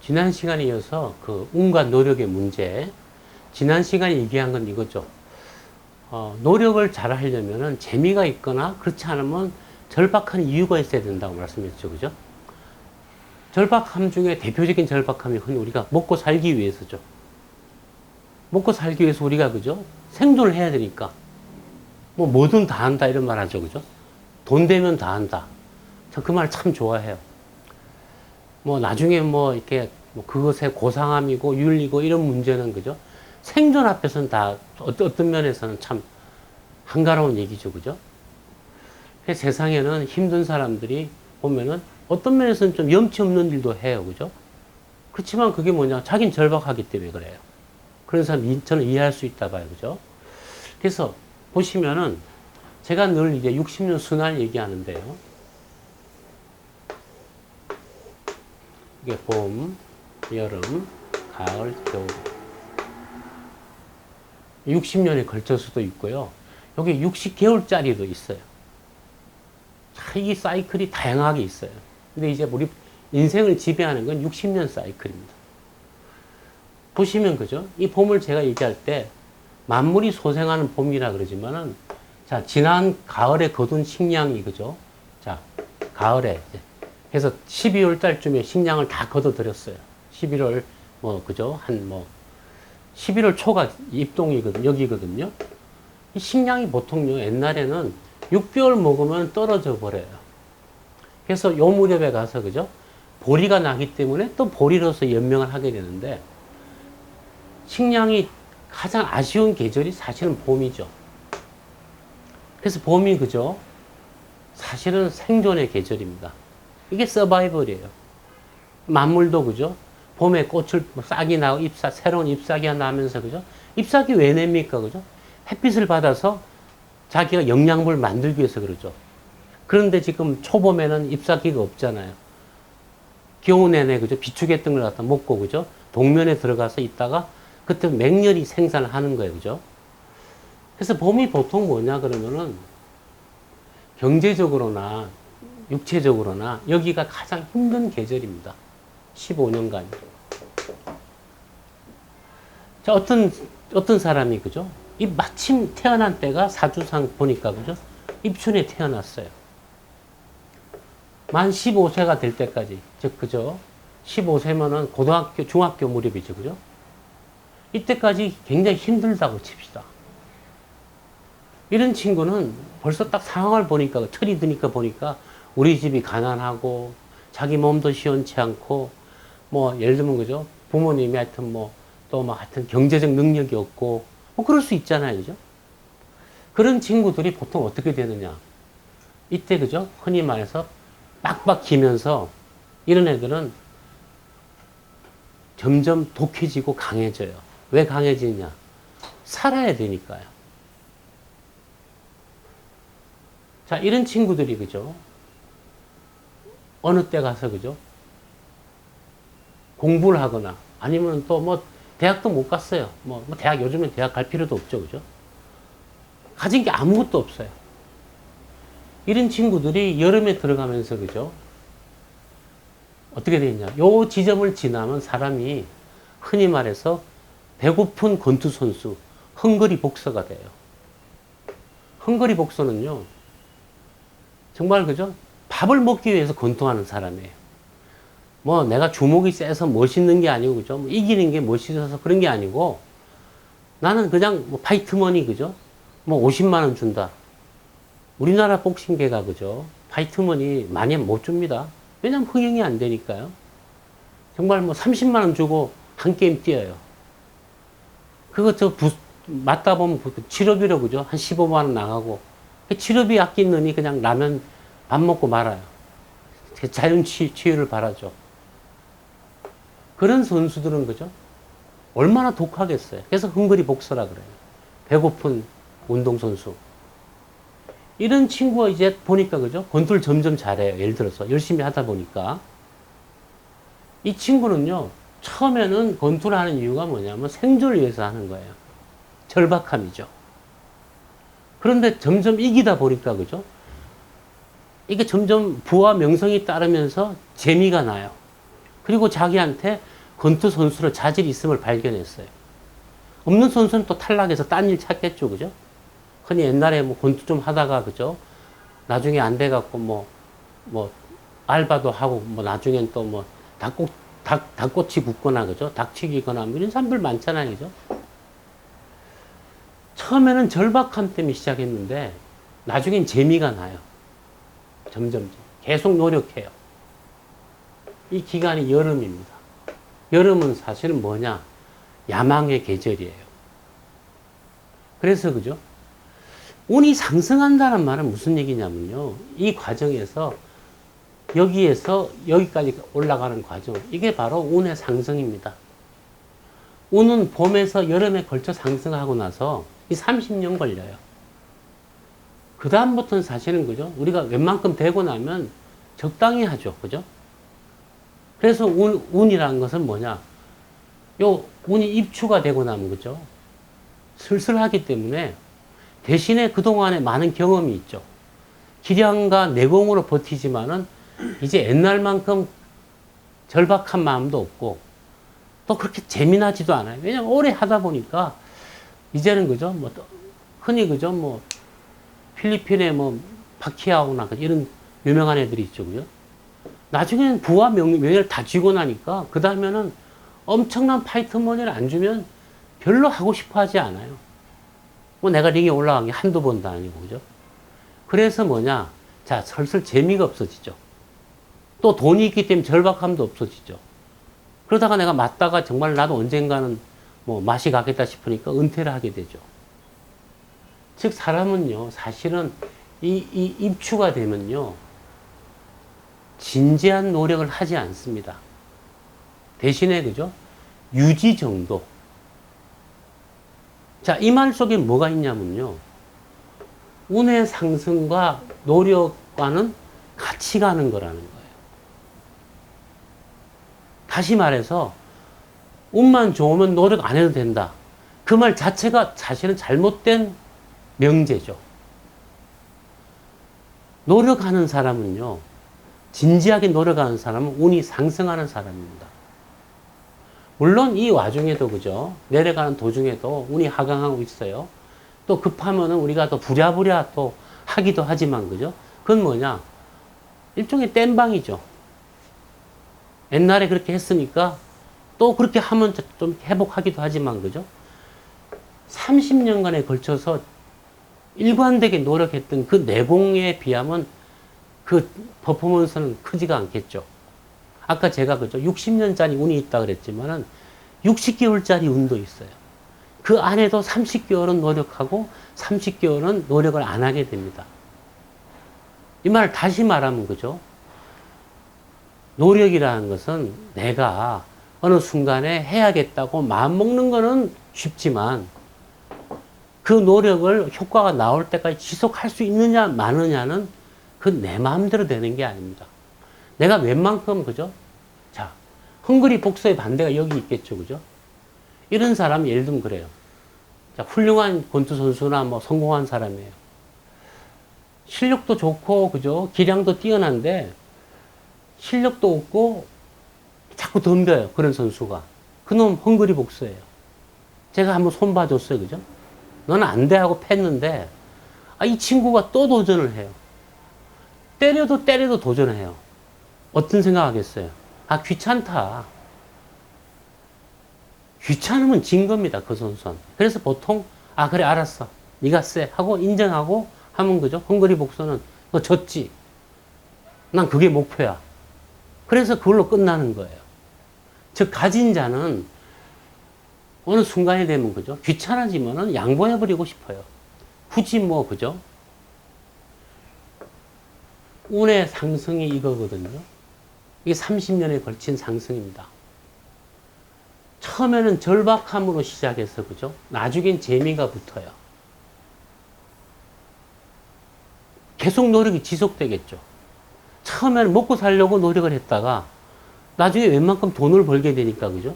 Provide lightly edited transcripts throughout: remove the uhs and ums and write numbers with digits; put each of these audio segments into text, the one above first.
지난 시간에 이어서 그 운과 노력의 문제, 지난 시간에 얘기한 건 이거죠. 노력을 잘 하려면은 재미가 있거나 그렇지 않으면 절박한 이유가 있어야 된다고 말씀했죠. 그죠? 절박함 중에 대표적인 절박함이 흔히 우리가 먹고 살기 위해서죠. 먹고 살기 위해서 우리가 그죠? 생존을 해야 되니까. 뭐 뭐든 다 한다 이런 말 하죠. 그죠? 돈 되면 다 한다. 저 그 말 참 좋아해요. 뭐 나중에 뭐 이렇게 뭐 그것의 고상함이고 윤리고 이런 문제는 그죠? 생존 앞에서는 다 어떤 면에서는 참 한가로운 얘기죠. 그죠? 세상에는 힘든 사람들이 보면은 어떤 면에서는 좀 염치 없는 일도 해요. 그죠? 그렇지만 그게 뭐냐? 자기는 절박하기 때문에 그래요. 그런 사람 저는 이해할 수 있다 봐요. 그죠? 그래서 보시면은 제가 늘 이제 60년 순환 얘기하는데요. 이게 봄, 여름, 가을, 겨울. 60년에 걸쳐서도 있고요. 여기 60개월짜리도 있어요. 이 사이클이 다양하게 있어요. 근데 이제 우리 인생을 지배하는 건 60년 사이클입니다. 보시면 그죠? 이 봄을 제가 얘기할 때 만물이 소생하는 봄이라 그러지만은 자, 지난 가을에 거둔 식량이 그죠? 자, 가을에 해서 12월 달쯤에 식량을 다 걷어들였어요. 11월 뭐 그죠? 한 뭐 11월 초가 입동이거든요. 여기거든요. 이 식량이 보통요. 옛날에는 6개월 먹으면 떨어져 버려요. 그래서 요 무렵에 가서 그죠? 보리가 나기 때문에 또 보리로서 연명을 하게 되는데 식량이 가장 아쉬운 계절이 사실은 봄이죠. 그래서 봄이 그죠? 사실은 생존의 계절입니다. 이게 서바이벌이에요. 만물도 그죠? 봄에 꽃을 싹이 나고 새로운 잎사귀가 나면서 그죠? 잎사귀 왜 냅니까? 그죠? 햇빛을 받아서 자기가 영양분을 만들기 위해서 그러죠. 그런데 지금 초봄에는 잎사귀가 없잖아요. 겨우 내내 그죠? 비축했던 걸 갖다 먹고 그죠? 동면에 들어가서 있다가 그때 맹렬히 생산을 하는 거예요. 그죠? 그래서 봄이 보통 뭐냐 그러면은 경제적으로나 육체적으로나 여기가 가장 힘든 계절입니다. 15년간. 자, 어떤 사람이, 그죠? 이 마침 태어난 때가 사주상 보니까, 그죠? 입춘에 태어났어요. 만 15세가 될 때까지, 즉, 그죠? 15세면은 고등학교, 중학교 무렵이죠, 그죠? 이때까지 굉장히 힘들다고 칩시다. 이런 친구는 벌써 딱 상황을 보니까, 철이 드니까 보니까 우리 집이 가난하고 자기 몸도 시원치 않고 뭐 예를 들면 그죠? 부모님이 하여튼 뭐 또 막 하여튼 경제적 능력이 없고 뭐 그럴 수 있잖아요. 그죠? 그런 친구들이 보통 어떻게 되느냐? 이때 그죠? 흔히 말해서 빡빡 기면서 이런 애들은 점점 독해지고 강해져요. 왜 강해지느냐? 살아야 되니까요. 자, 이런 친구들이 그죠? 어느 때 가서 그죠? 공부를 하거나 아니면 또 뭐 대학도 못 갔어요. 뭐 대학 요즘엔 대학 갈 필요도 없죠. 그죠? 가진 게 아무것도 없어요. 이런 친구들이 여름에 들어가면서 그죠? 어떻게 되냐? 요 지점을 지나면 사람이 흔히 말해서 배고픈 권투 선수, 헝그리 복서가 돼요. 헝그리 복서는요. 정말 그죠? 밥을 먹기 위해서 권투하는 사람이에요. 뭐 내가 주먹이 세서 멋있는 게 아니고 그죠? 뭐 이기는 게 멋있어서 그런 게 아니고 나는 그냥 뭐 파이트머니 그죠? 뭐 50만 원 준다. 우리나라 복싱계가 그죠? 파이트머니 많이 못 줍니다. 왜냐면 흥행이 안 되니까요. 정말 뭐 30만 원 주고 한 게임 뛰어요. 그거 맞다 보면 치료비로 그죠? 한 15만 원 나가고 치료비 아끼느니 그냥 라면 밥 먹고 말아요. 자연 치유를 바라죠. 그런 선수들은 그죠? 얼마나 독하겠어요. 그래서 헝그리 복서라 그래요. 배고픈 운동선수. 이런 친구가 이제 보니까 그죠? 권투를 점점 잘해요. 예를 들어서 열심히 하다 보니까. 이 친구는요, 처음에는 권투를 하는 이유가 뭐냐면 생존을 위해서 하는 거예요. 절박함이죠. 그런데 점점 이기다 보니까 그죠? 이게 점점 부와 명성이 따르면서 재미가 나요. 그리고 자기한테 권투 선수로 자질이 있음을 발견했어요. 없는 선수는 또 탈락해서 딴 일 찾겠죠, 그죠? 흔히 옛날에 뭐 권투 좀 하다가, 그죠? 나중에 안 돼갖고 뭐, 알바도 하고, 뭐, 나중엔 또 뭐, 닭꼬치 굽거나, 그죠? 닭튀기거나, 뭐 이런 사람들 많잖아요, 그죠? 처음에는 절박함 때문에 시작했는데, 나중엔 재미가 나요. 점점. 계속 노력해요. 이 기간이 여름입니다. 여름은 사실은 뭐냐? 야망의 계절이에요. 그래서, 그죠? 운이 상승한다는 말은 무슨 얘기냐면요. 이 과정에서 여기에서 여기까지 올라가는 과정, 이게 바로 운의 상승입니다. 운은 봄에서 여름에 걸쳐 상승하고 나서 이 30년 걸려요. 그 다음부터는 사실은, 그죠? 우리가 웬만큼 되고 나면 적당히 하죠. 그죠? 그래서 운이라는 것은 뭐냐? 요 운이 입추가 되고 나면, 그죠? 슬슬 하기 때문에 대신에 그동안에 많은 경험이 있죠. 기량과 내공으로 버티지만은 이제 옛날만큼 절박한 마음도 없고 또 그렇게 재미나지도 않아요. 왜냐면 오래 하다 보니까 이제는, 그죠? 뭐 흔히, 그죠? 뭐 필리핀에 뭐 파키아오나 이런 유명한 애들이 있죠. 그죠? 나중에는 부와 명예를 다 쥐고 나니까 그 다음에는 엄청난 파이터 머니를 안 주면 별로 하고 싶어 하지 않아요. 뭐 내가 링에 올라간 게 한두 번도 아니고, 그죠? 그래서 뭐냐? 자, 슬슬 재미가 없어지죠. 또 돈이 있기 때문에 절박함도 없어지죠. 그러다가 내가 맞다가 정말 나도 언젠가는 뭐 맛이 가겠다 싶으니까 은퇴를 하게 되죠. 즉, 사람은요, 사실은 이 입추가 되면요, 진지한 노력을 하지 않습니다. 대신에, 그죠? 유지 정도. 자, 이 말 속에 뭐가 있냐면요. 운의 상승과 노력과는 같이 가는 거라는 거예요. 다시 말해서, 운만 좋으면 노력 안 해도 된다. 그 말 자체가 사실은 잘못된 명제죠. 노력하는 사람은요, 진지하게 노력하는 사람은 운이 상승하는 사람입니다. 물론 이 와중에도, 그죠? 내려가는 도중에도 운이 하강하고 있어요. 또 급하면은 우리가 또 부랴부랴 또 하기도 하지만, 그죠? 그건 뭐냐? 일종의 땜방이죠. 옛날에 그렇게 했으니까 또 그렇게 하면 좀 회복하기도 하지만, 그죠? 30년간에 걸쳐서 일관되게 노력했던 그 내공에 비하면 그 퍼포먼스는 크지가 않겠죠. 아까 제가, 그죠? 60년짜리 운이 있다 그랬지만은 60개월짜리 운도 있어요. 그 안에도 30개월은 노력하고 30개월은 노력을 안 하게 됩니다. 이 말을 다시 말하면, 그죠? 노력이라는 것은 내가 어느 순간에 해야겠다고 마음먹는 거는 쉽지만 그 노력을 효과가 나올 때까지 지속할 수 있느냐 마느냐는 그 내 마음대로 되는 게 아닙니다. 내가 웬만큼, 그죠? 자, 헝그리 복서의 반대가 여기 있겠죠, 그죠? 이런 사람, 예를 들면 그래요. 자, 훌륭한 권투 선수나 뭐 성공한 사람이에요. 실력도 좋고, 그죠? 기량도 뛰어난데, 실력도 없고, 자꾸 덤벼요, 그런 선수가. 그놈 헝그리 복서예요. 제가 한번 손봐줬어요, 그죠? 너는 안 돼 하고 팼는데, 이 친구가 또 도전을 해요. 때려도 도전해요. 어떤 생각하겠어요? 귀찮다. 귀찮으면 진 겁니다, 그 선수는. 그래서 보통, 그래, 알았어. 네가 쎄. 하고 인정하고 하면, 그죠? 헝그리 복서는 너 졌지. 난 그게 목표야. 그래서 그걸로 끝나는 거예요. 즉, 가진 자는 어느 순간이 되면, 그죠? 귀찮아지면은 양보해버리고 싶어요. 굳이 뭐, 그죠? 운의 상승이 이거거든요. 이게 30년에 걸친 상승입니다. 처음에는 절박함으로 시작해서, 그죠? 나중엔 재미가 붙어요. 계속 노력이 지속되겠죠. 처음에는 먹고 살려고 노력을 했다가 나중에 웬만큼 돈을 벌게 되니까, 그죠?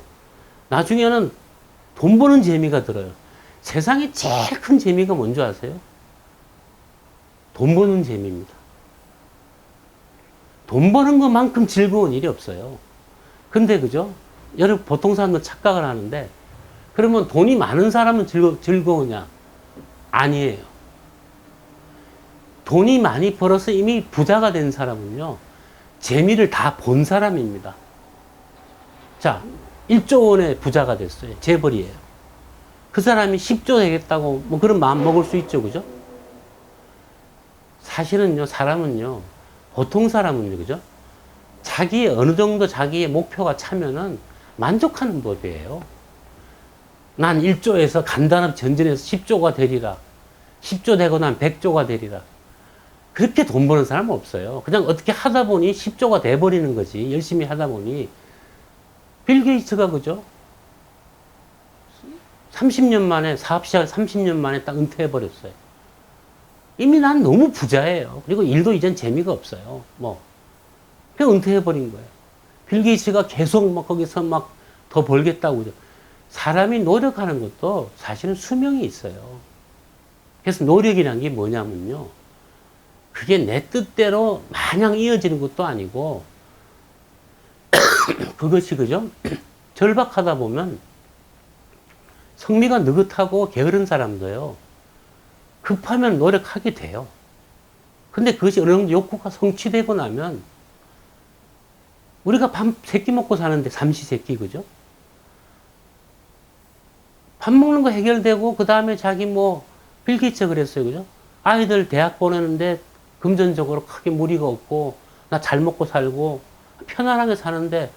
나중에는 돈 버는 재미가 들어요. 세상에 제일 큰 재미가 뭔지 아세요? 돈 버는 재미입니다. 돈 버는 것만큼 즐거운 일이 없어요. 근데, 그죠? 여러분 보통 사람들 착각을 하는데, 그러면 돈이 많은 사람은 즐거우냐? 아니에요. 돈이 많이 벌어서 이미 부자가 된 사람은요, 재미를 다 본 사람입니다. 자, 1조 원의 부자가 됐어요. 재벌이에요. 그 사람이 10조 되겠다고 뭐 그런 마음 먹을 수 있죠. 그죠? 사실은요, 사람은요, 보통 사람은요, 그죠? 자기의 어느 정도 자기의 목표가 차면은 만족하는 법이에요. 난 1조에서 간단하게 전진해서 10조가 되리라. 10조 되고 난 100조가 되리라. 그렇게 돈 버는 사람은 없어요. 그냥 어떻게 하다 보니 10조가 돼버리는 거지. 열심히 하다 보니. 빌 게이츠가 그죠? 30년 만에, 사업 시작 30년 만에 딱 은퇴해버렸어요. 이미 난 너무 부자예요. 그리고 일도 이젠 재미가 없어요. 뭐. 그냥 은퇴해버린 거예요. 빌 게이츠가 계속 막 거기서 막 더 벌겠다고. 사람이 노력하는 것도 사실은 수명이 있어요. 그래서 노력이란 게 뭐냐면요. 그게 내 뜻대로 마냥 이어지는 것도 아니고, 그것이 그죠? 절박하다 보면 성미가 느긋하고 게으른 사람도요, 급하면 노력하게 돼요. 근데 그것이 어느 정도 욕구가 성취되고 나면, 우리가 밥 세끼 먹고 사는데 삼시세끼, 그죠? 밥 먹는 거 해결되고, 그 다음에 자기 뭐, 빌 게이츠 그랬어요, 그죠? 아이들 대학 보내는데 금전적으로 크게 무리가 없고, 나 잘 먹고 살고, 편안하게 사는데,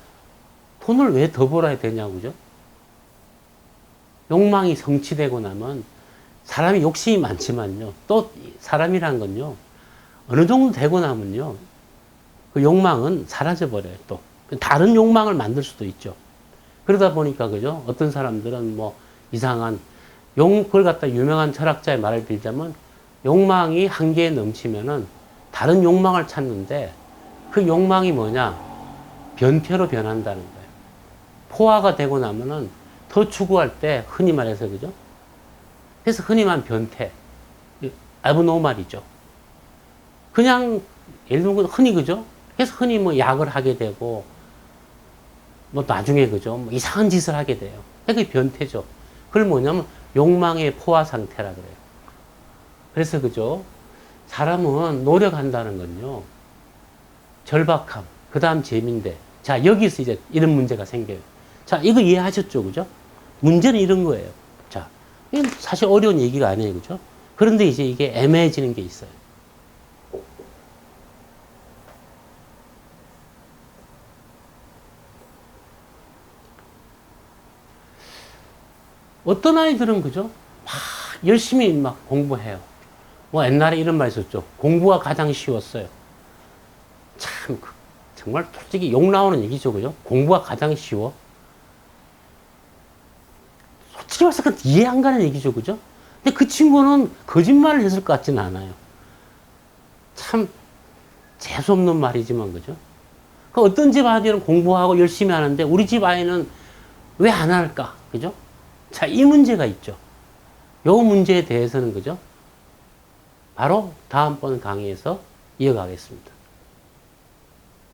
돈을 왜 더 벌어야 되냐고, 그죠? 욕망이 성취되고 나면, 사람이 욕심이 많지만요, 또 사람이란 건요, 어느 정도 되고 나면요, 그 욕망은 사라져버려요, 또. 다른 욕망을 만들 수도 있죠. 그러다 보니까, 그죠? 어떤 사람들은 뭐, 이상한, 그걸 갖다 유명한 철학자의 말을 빌자면, 욕망이 한계에 넘치면은, 다른 욕망을 찾는데, 그 욕망이 뭐냐? 변태로 변한다는 거예요. 포화가 되고 나면은, 더 추구할 때, 흔히 말해서, 그죠? 그래서 흔히 말하는 변태. abnormal이죠. 그냥, 예를 들면, 흔히, 그죠? 그래서 흔히 뭐 약을 하게 되고, 뭐 나중에, 그죠? 뭐 이상한 짓을 하게 돼요. 그게 변태죠. 그걸 뭐냐면, 욕망의 포화 상태라 그래요. 그래서, 그죠? 사람은 노력한다는 건요, 절박함, 그 다음 재미인데, 자, 여기서 이제 이런 문제가 생겨요. 자, 이거 이해하셨죠? 그죠? 문제는 이런 거예요. 자, 이건 사실 어려운 얘기가 아니에요. 그죠? 그런데 이제 이게 애매해지는 게 있어요. 어떤 아이들은, 그죠? 막 열심히 막 공부해요. 뭐 옛날에 이런 말 있었죠. 공부가 가장 쉬웠어요. 참, 정말 솔직히 욕 나오는 얘기죠. 그죠? 공부가 가장 쉬워. 솔직히 말해서 이해 안 가는 얘기죠. 그죠? 근데 그 친구는 거짓말을 했을 것 같지는 않아요. 참, 재수없는 말이지만, 그죠? 그 어떤 집 아이들은 공부하고 열심히 하는데 우리 집 아이는 왜 안 할까? 그죠? 자, 이 문제가 있죠. 요 문제에 대해서는, 그죠? 바로 다음번 강의에서 이어가겠습니다.